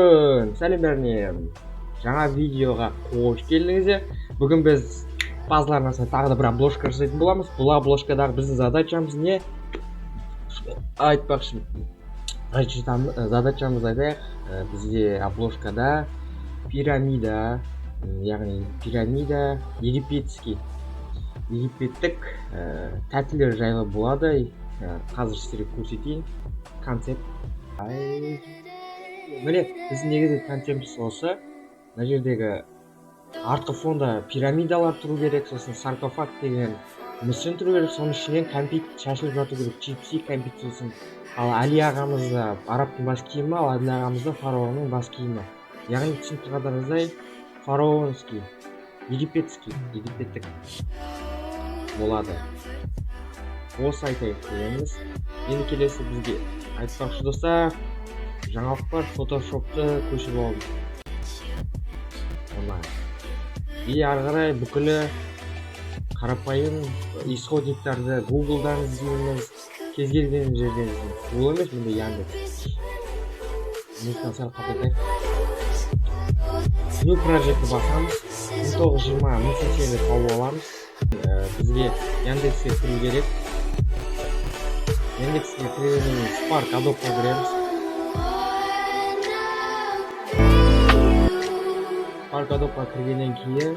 Сәлем бәріне, жаңа видеоға қош келдіңіздер. Бүгін біз базарларына тағы да бір обложка жасайтын боламыз. Бұл обложкадағы біздің задачамыз не? Айтпақшы, задачамыз айтайық. Бізде обложкада пирамида, яғни пирамида египеттік тәттілер жайлы болады. Қазір сіздерге көрсетейін концепт. Міне біздің негізгі контентіміз осы. Мына жердегі артқы фонда пирамидалар тұру керек, сосын саркофаг деген мүсін тұру керек, соның ішінен кәмпит шашылып жату керек, чипси кәмпит сосын. Ал Әли ағамызда арабтың бас киімі, ал Әділ ағамызда фараонның бас киімі. Яғни түсініктірғандарыңыздай фараонский, египеттік болады. Осы айтайық дегеніміз. Енді келесі бізге айтпақшы достар, жаңалық бар, фотошопты көшіріп алдым. И ары қарай бүкілі қарапайым исходниктарды Google-дан іздейміз, кез келген жерден іздейміз. Google емес, мында Яндекс. Музыканы сәл қапатайық. New Project-ті басамыз. 1920 мүсіншені тауып аламыз. Бізге Яндекске кіру керек. Яндекске кіргеннен Spark Adobe-ға кіреміз. Spark Adobe-ға кіргеннен кейін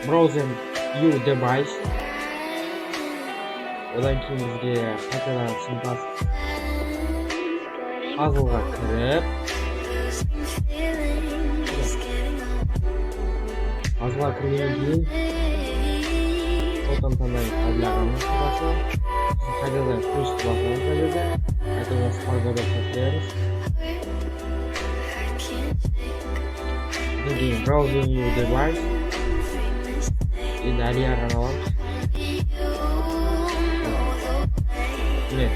Browse New Device. Одан кейін бізге қайтадан синтез Puzzle-ға кіріп, Puzzle-ға кіргеннен кейін Отан таңдайын Әділ ағамның сұрасы. Қайтадан көз басамыз әледі. Қайтадан Spark Adobe-ға кіреміз. Again, browse new device. Енді Әли ағаны аламыз. Міне,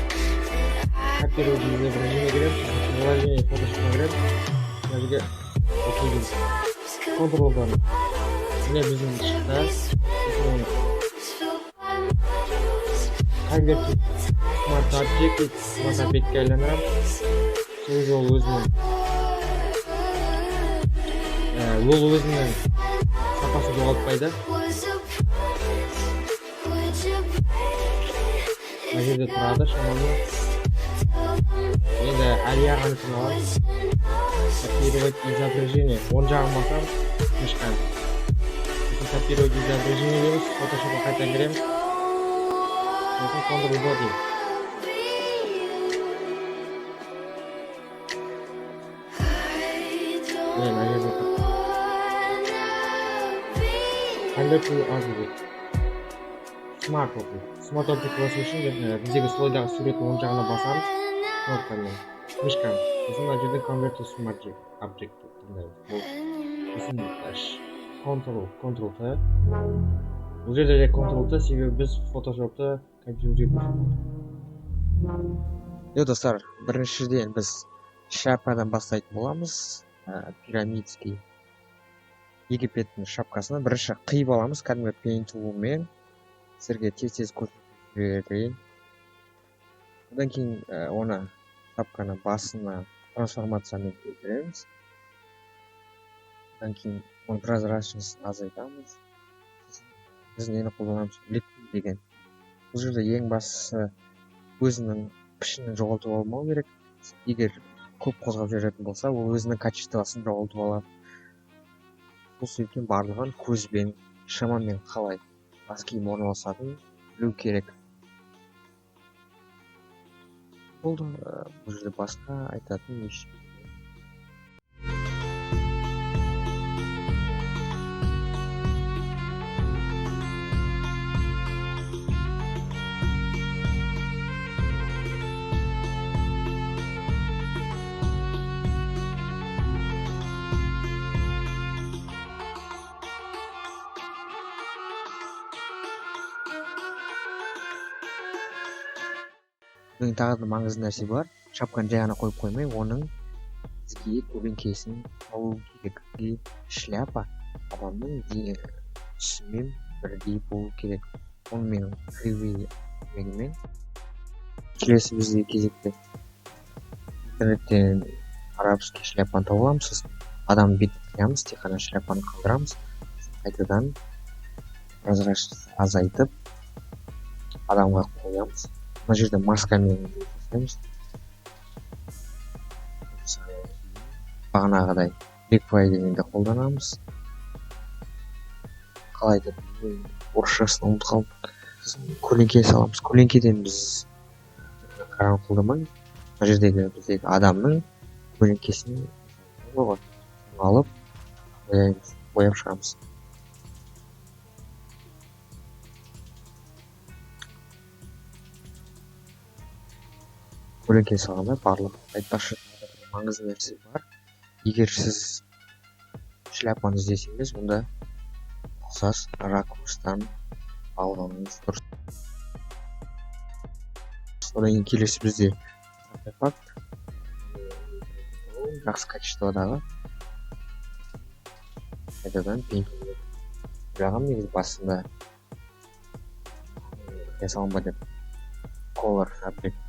копировать изображение кіреміз, приложение фотошопқа кіреміз. Мына жерге окей. Контролдан. Міне біздің шықты. Convert Smart Object, Smart Object-ке айландырамыз. Сол жол өзінің сапасын жоғалтпайды. Мына жерде тұрады шамамен. Енді Әли ағаны аламыз. Копировать изображение. Оң жағын басамыз. Мышканы. Копировать изображение дейміз. Фотошопқа қайта кіреміз. Сосын Ctrl-V дейміз. Мына жерде тұр. Convert to Object. Smart Object болу үшін біздегі слойдағы суреттің оң жағына басамыз. Кнопкамен, мышканы. Сосын мына жерде Convert to Smart Object таңдаймыз. Сосын Ctrl-T. Бұл жерде Ctrl-T, себебі біз фотошопты компьютерге көшірдік. Достар, біріншіден біз шапкадан бастайтын боламыз. Пирамидский Египеттің шапкасына бірінші қиып аламыз кәдімгі Paint Tool-мен. Сіздерге тез көрсетіп жіберейін. Одан кейін оны шапканы басына трансформациямен келтіреміз. Одан кейін оның прозрачностьін азайтамыз. Біз нені қолданамыз? Liquid деген. Бұл жерде ең бастысы өзінің пішінін жоғалтып алмау керек. Егер көп қозғап жүретін болса, ол өзінің качествосын жоғалтып алады. Бұл себептен барлығын көзбен, шамамен қалай бас киім орналасатынын білу керек. Болды, бұл жерде басқа айтатын ештеңе. Бұның тағы да маңызды нәрсе бар. Шапканы жай ғана қойып қоймай, оның бізге көлеңкесін алу керек. Шляпа адамның түсімен бірдей болу керек. Оны менің кривый көмегімен келесі біздегі кезекте интернеттен қарап бізге шляпаны тауып аламыз, сосын адамның бетін қиямыз, тек қана шляпаны қалдырамыз, қайтадан прозрачность азайтып адамға қоямыз. Мына жерде маскамен жасаймыз. Бағанағыдай беквай дегенді қолданамыз. Қалай деп орысшасын ұмытып қалдым. Көлеңке саламыз. Көлеңкеден біз қараны қолдамаймыз. Мына жердегі біздегі адамның көлеңкесін алып бояп шығамыз. Көлеңке салғанда барлық айтпақшы маңызды нәрсе бар. Егер сіз шляпаны іздесеңіз, онда ұқсас ракурстан алғаныңыз дұрыс. Одан кейін келесі бізде артефакт, жақсы качестводағы қайтадан пейнтинг ойлағам негізі басында жасалынба деп color fabric